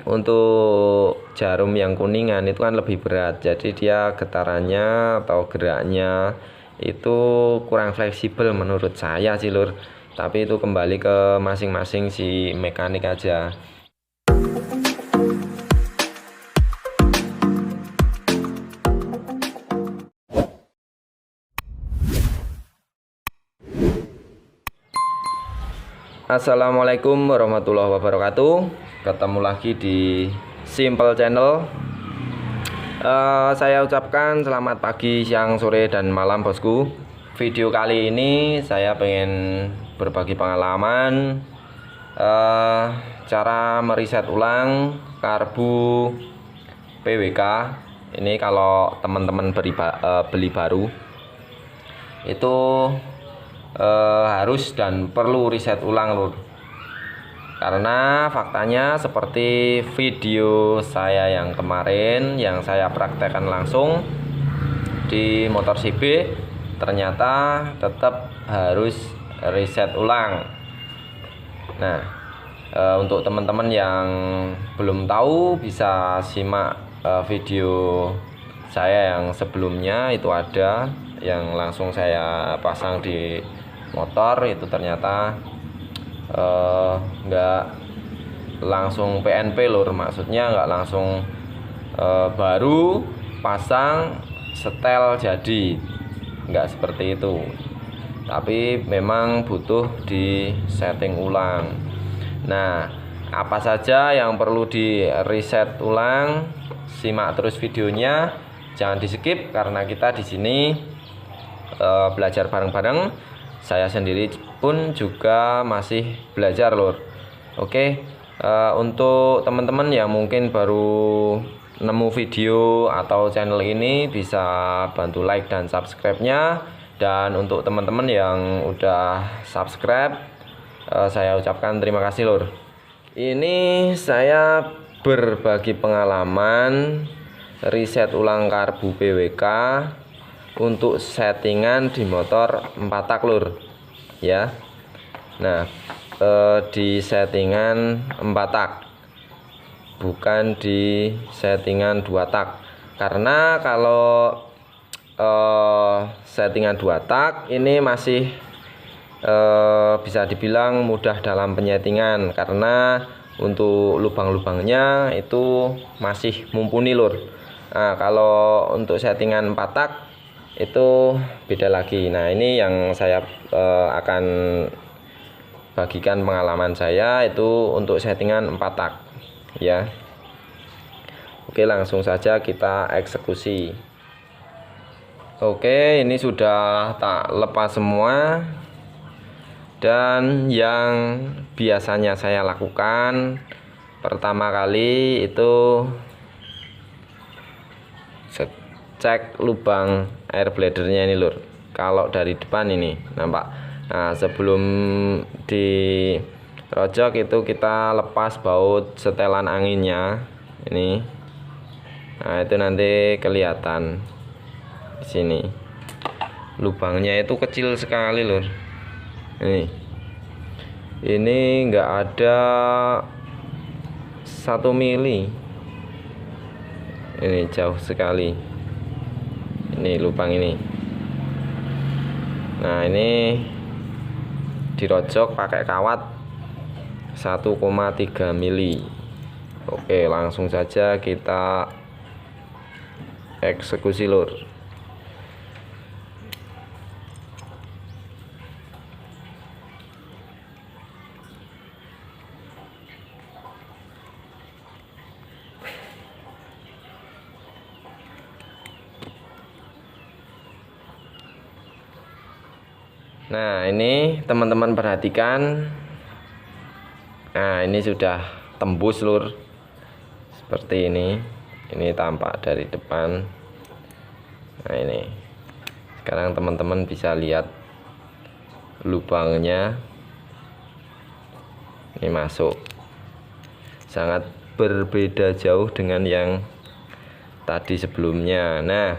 Untuk jarum yang kuningan itu kan lebih berat, jadi dia getarannya atau geraknya itu kurang fleksibel menurut saya sih lur. Tapi itu kembali ke masing-masing si mekanik aja. Assalamualaikum warahmatullahi wabarakatuh. Ketemu lagi di Simple Channel. Saya ucapkan selamat pagi, siang, sore, dan malam bosku. Video kali ini saya pengen berbagi pengalaman cara meriset ulang karbu PWK. Ini kalau teman-teman beli baru itu harus dan perlu riset ulang lur, karena faktanya seperti video saya yang kemarin yang saya praktekkan langsung di motor CB, ternyata tetap harus riset ulang. Nah, untuk teman-teman yang belum tahu bisa simak video saya yang sebelumnya, itu ada yang langsung saya pasang di motor. Itu ternyata nggak langsung PNP lur, maksudnya nggak langsung baru pasang setel jadi, nggak seperti itu, tapi memang butuh di setting ulang. Nah, apa saja yang perlu di reset ulang? Simak terus videonya, jangan di skip, karena kita di sini belajar bareng-bareng. Saya sendiri pun juga masih belajar lur. Oke, untuk teman-teman yang mungkin baru nemu video atau channel ini, bisa bantu like dan subscribe-nya. Dan untuk teman-teman yang udah subscribe, saya ucapkan terima kasih lur. Ini saya berbagi pengalaman riset ulang karbu PWK untuk settingan di motor 4 tak lur ya. Nah, di settingan 4 tak, bukan di settingan 2 tak, karena kalau settingan 2 tak ini masih bisa dibilang mudah dalam penyetingan, karena untuk lubang-lubangnya itu masih mumpuni lur. Nah, kalau untuk settingan 4 tak itu beda lagi. Nah, ini yang saya akan bagikan pengalaman saya itu untuk settingan 4 tak ya. Oke, langsung saja kita eksekusi. Oke, ini sudah tak lepas semua. Dan yang biasanya saya lakukan pertama kali itu cek lubang air bladernya ini lur. Kalau dari depan ini nampak. Nah, sebelum dirojok itu kita lepas baut setelan anginnya ini. Nah, itu nanti kelihatan di sini. Lubangnya itu kecil sekali lur. Ini enggak ada 1 mili. Ini jauh sekali. Ini lubang ini. Nah, ini dirojok pakai kawat 1,3 mili. Oke, langsung saja kita eksekusi lur. Nah, ini teman-teman perhatikan. Nah, ini sudah tembus lur, seperti ini. Ini tampak dari depan. Nah, ini sekarang teman-teman bisa lihat lubangnya ini masuk. Sangat berbeda jauh dengan yang tadi sebelumnya. Nah,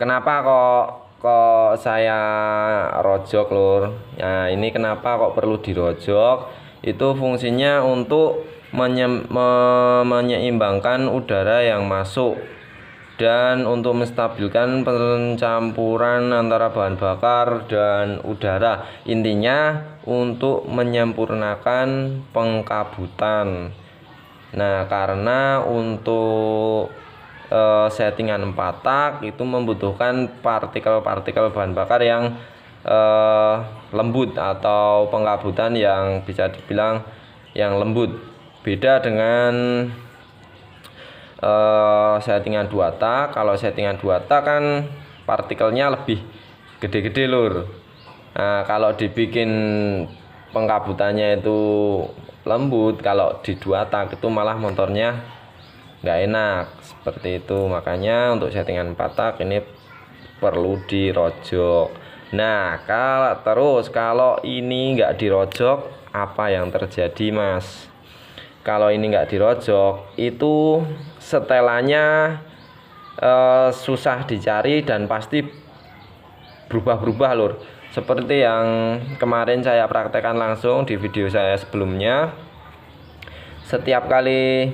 kenapa kok saya rojok lur? Nah, ini kenapa kok perlu dirojok? itu fungsinya untuk menyeimbangkan udara yang masuk dan untuk menstabilkan pencampuran antara bahan bakar dan udara. Intinya untuk menyempurnakan pengkabutan. Nah, karena untuk settingan 4 tak itu membutuhkan partikel-partikel bahan bakar yang lembut atau pengkabutan yang bisa dibilang yang lembut. Beda dengan settingan 2 tak. Kalau settingan 2 tak kan partikelnya lebih gede-gede lur. Nah, kalau dibikin pengkabutannya itu lembut, kalau di 2 tak itu malah motornya nggak enak seperti itu. Makanya untuk settingan 4 tak ini perlu dirojok. Nah, kalau ini nggak dirojok, apa yang terjadi mas? Kalau ini nggak dirojok, itu setelannya susah dicari dan pasti berubah-berubah lur. Seperti yang kemarin saya praktekkan langsung di video saya sebelumnya. Setiap kali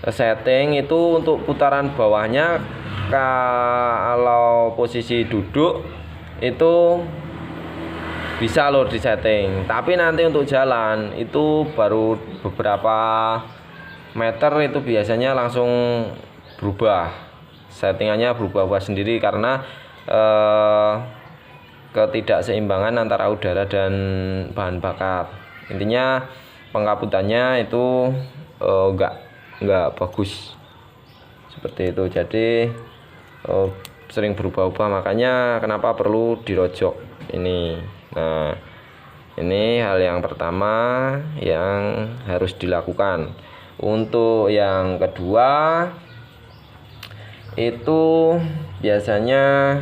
setting itu untuk putaran bawahnya, kalau posisi duduk itu bisa lur disetting, tapi nanti untuk jalan itu baru beberapa meter itu biasanya langsung berubah, settingannya berubah-ubah sendiri karena ketidakseimbangan antara udara dan bahan bakar. Intinya pengkabutannya itu enggak bagus seperti itu, jadi sering berubah-ubah. Makanya kenapa perlu dirojok ini. Nah, ini hal yang pertama yang harus dilakukan. Untuk yang kedua itu biasanya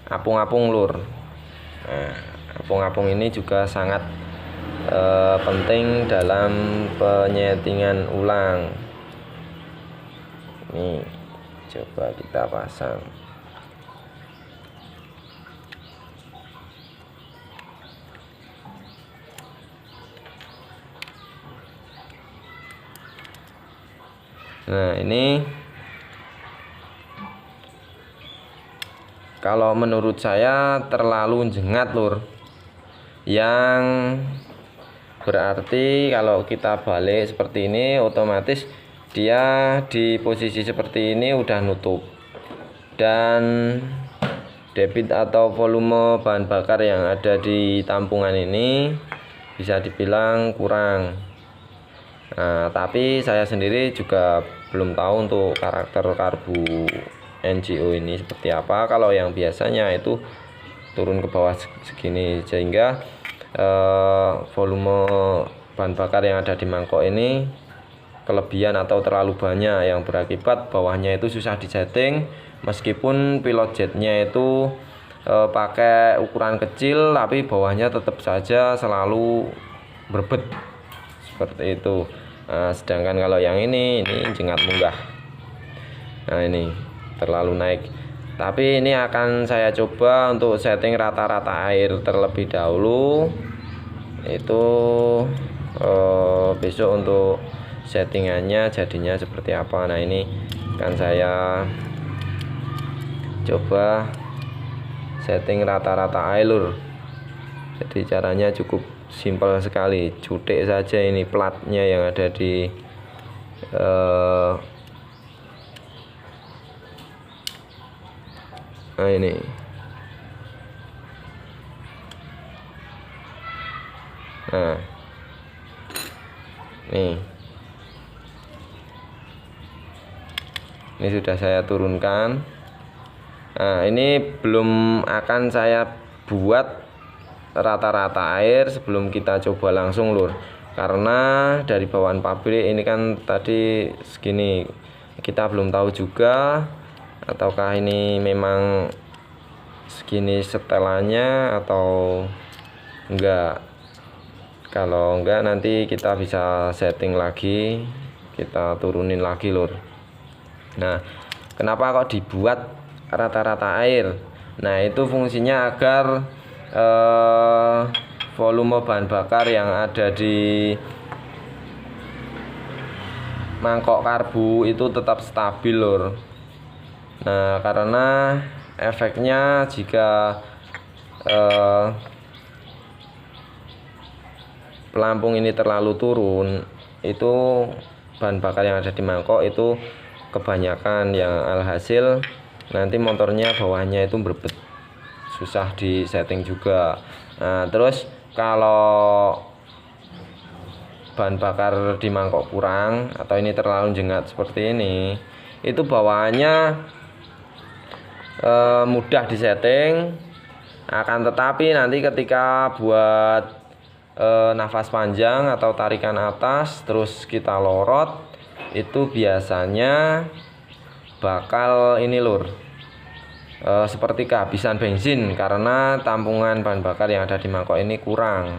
apung-apung lur. Nah, apung-apung ini juga sangat penting dalam penyetingan ulang. Nih, coba kita pasang. Nah, ini kalau menurut saya terlalu jengat lur, yang berarti kalau kita balik seperti ini otomatis dia di posisi seperti ini udah nutup, dan debit atau volume bahan bakar yang ada di tampungan ini bisa dibilang kurang. Nah, tapi saya sendiri juga belum tahu untuk karakter karbu NGO ini seperti apa. Kalau yang biasanya itu turun ke bawah segini, sehingga volume bahan bakar yang ada di mangkok ini kelebihan atau terlalu banyak, yang berakibat bawahnya itu susah disetting. Meskipun pilot jetnya itu pakai ukuran kecil, tapi bawahnya tetap saja selalu berbet seperti itu. Nah, sedangkan kalau yang ini jengat munggah. Nah, ini terlalu naik. Tapi ini akan saya coba untuk setting rata-rata air terlebih dahulu. Itu besok untuk settingannya jadinya seperti apa. Nah, ini akan saya coba setting rata-rata air lur. Jadi caranya cukup simpel sekali, cutik saja ini platnya yang ada di nah ini. Nah, nih, ini sudah saya turunkan. Nah, ini belum akan saya buat rata-rata air sebelum kita coba langsung lur, karena dari bawaan pabrik ini kan tadi segini, kita belum tahu juga ataukah ini memang segini setelannya atau enggak. Kalau enggak nanti kita bisa setting lagi, kita turunin lagi lur. Nah, kenapa kok dibuat rata-rata air? Nah, itu fungsinya agar volume bahan bakar yang ada di mangkok karbu itu tetap stabil lur. Nah, karena efeknya jika pelampung ini terlalu turun, itu bahan bakar yang ada di mangkok itu kebanyakan, yang alhasil nanti motornya bawahnya itu berbet, susah di setting juga. Nah, terus kalau bahan bakar di mangkok kurang atau ini terlalu jengat seperti ini, itu bawaannya mudah disetting. Akan tetapi nanti ketika buat nafas panjang atau tarikan atas terus kita lorot, itu biasanya bakal ini lur, seperti kehabisan bensin karena tampungan bahan bakar yang ada di mangkok ini kurang.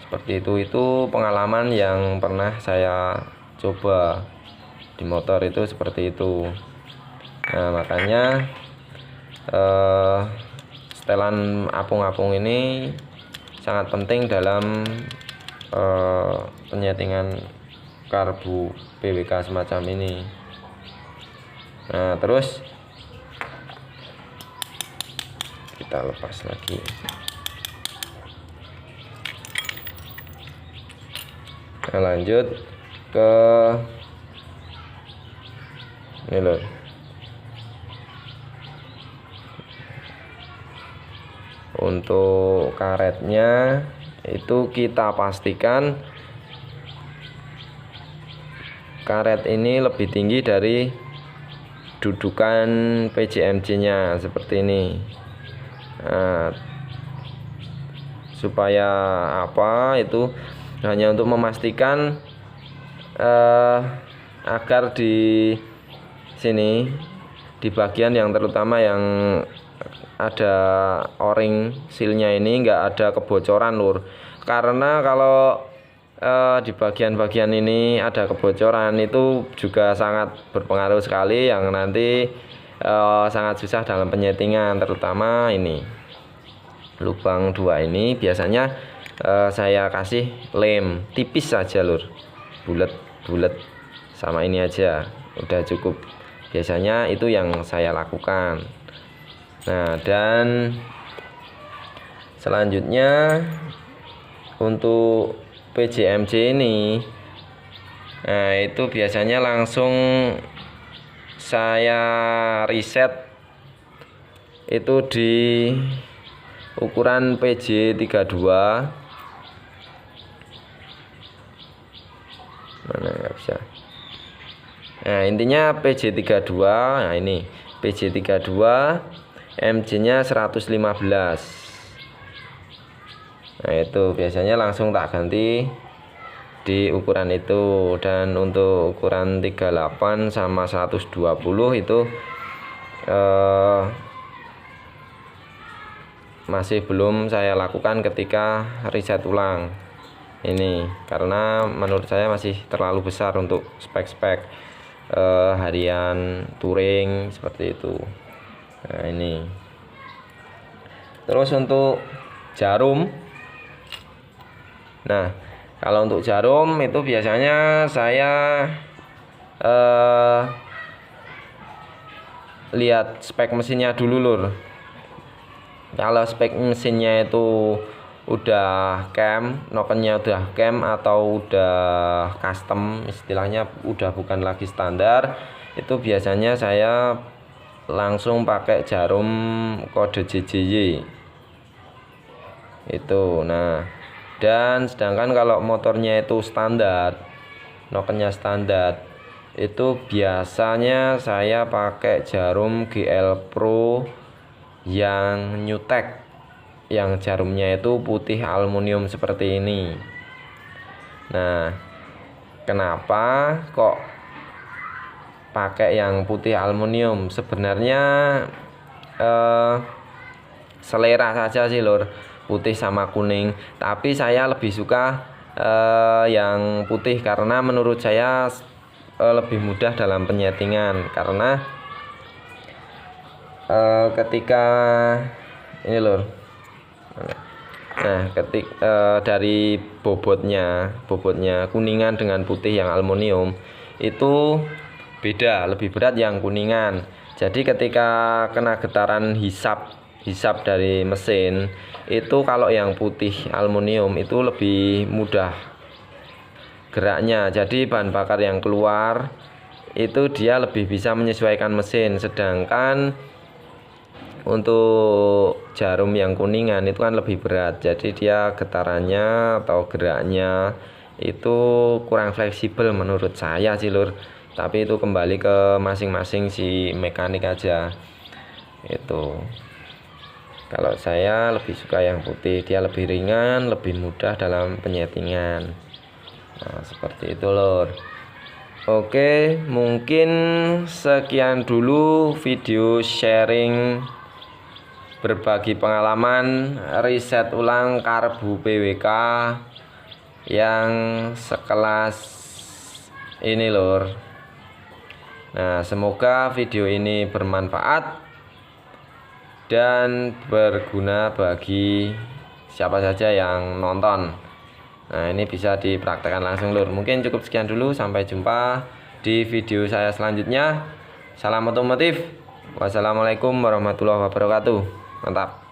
Seperti itu pengalaman yang pernah saya coba di motor itu seperti itu. Nah, makanya setelan apung-apung ini sangat penting dalam penyetingan karbu PWK semacam ini. Nah, terus kita lepas lagi. Nah, lanjut ke ini loh. Untuk karetnya itu kita pastikan karet ini lebih tinggi dari dudukan PJMJ-nya seperti ini. Nah, supaya apa? Itu hanya untuk memastikan agar di sini di bagian yang terutama yang ada o-ring sealnya ini enggak ada kebocoran lur. Karena kalau di bagian-bagian ini ada kebocoran, itu juga sangat berpengaruh sekali yang nanti sangat susah dalam penyetingan. Terutama ini lubang 2 ini biasanya saya kasih lem tipis saja lur, bulat sama ini aja udah cukup. Biasanya itu yang saya lakukan. Nah, dan selanjutnya untuk PJMJ ini, nah itu biasanya langsung saya riset itu di ukuran PJ32. Mana nggak bisa. Nah, intinya PJ32. Nah, ini PJ32 MJ-nya 115. Nah, itu biasanya langsung tak ganti di ukuran itu. Dan untuk ukuran 38 sama 120 itu masih belum saya lakukan ketika riset ulang ini, karena menurut saya masih terlalu besar untuk spek-spek harian touring seperti itu. Nah, ini terus untuk jarum. Nah, kalau untuk jarum itu biasanya saya lihat spek mesinnya dulu lur. Kalau spek mesinnya itu udah cam, nokennya udah cam atau udah custom, istilahnya udah bukan lagi standar, itu biasanya saya langsung pakai jarum kode JJY itu. Nah, dan sedangkan kalau motornya itu standar, nokennya standar, itu biasanya saya pakai jarum GL Pro yang Newtek, yang jarumnya itu putih aluminium seperti ini. Nah, kenapa kok pakai yang putih aluminium? Sebenarnya selera saja sih lur, putih sama kuning, tapi saya lebih suka yang putih karena menurut saya lebih mudah dalam penyetingan. Karena ketika ini lur, Nah, dari bobotnya kuningan dengan putih yang aluminium itu beda, lebih berat yang kuningan. Jadi ketika kena getaran hisap dari mesin itu, kalau yang putih aluminium itu lebih mudah geraknya. Jadi bahan bakar yang keluar itu dia lebih bisa menyesuaikan mesin, sedangkan untuk jarum yang kuningan itu kan lebih berat, jadi dia getarannya atau geraknya itu kurang fleksibel menurut saya sih lur. Tapi itu kembali ke masing-masing si mekanik aja. Itu kalau saya lebih suka yang putih, dia lebih ringan, lebih mudah dalam penyetingan. Nah, seperti itu lur. Oke, mungkin sekian dulu video sharing berbagi pengalaman riset ulang karbu PWK yang sekelas ini lur. Nah, semoga video ini bermanfaat dan berguna bagi siapa saja yang nonton. Nah, ini bisa dipraktekkan langsung lur. Mungkin cukup sekian dulu, sampai jumpa di video saya selanjutnya. Salam otomotif. Wassalamualaikum warahmatullahi wabarakatuh. Mantap.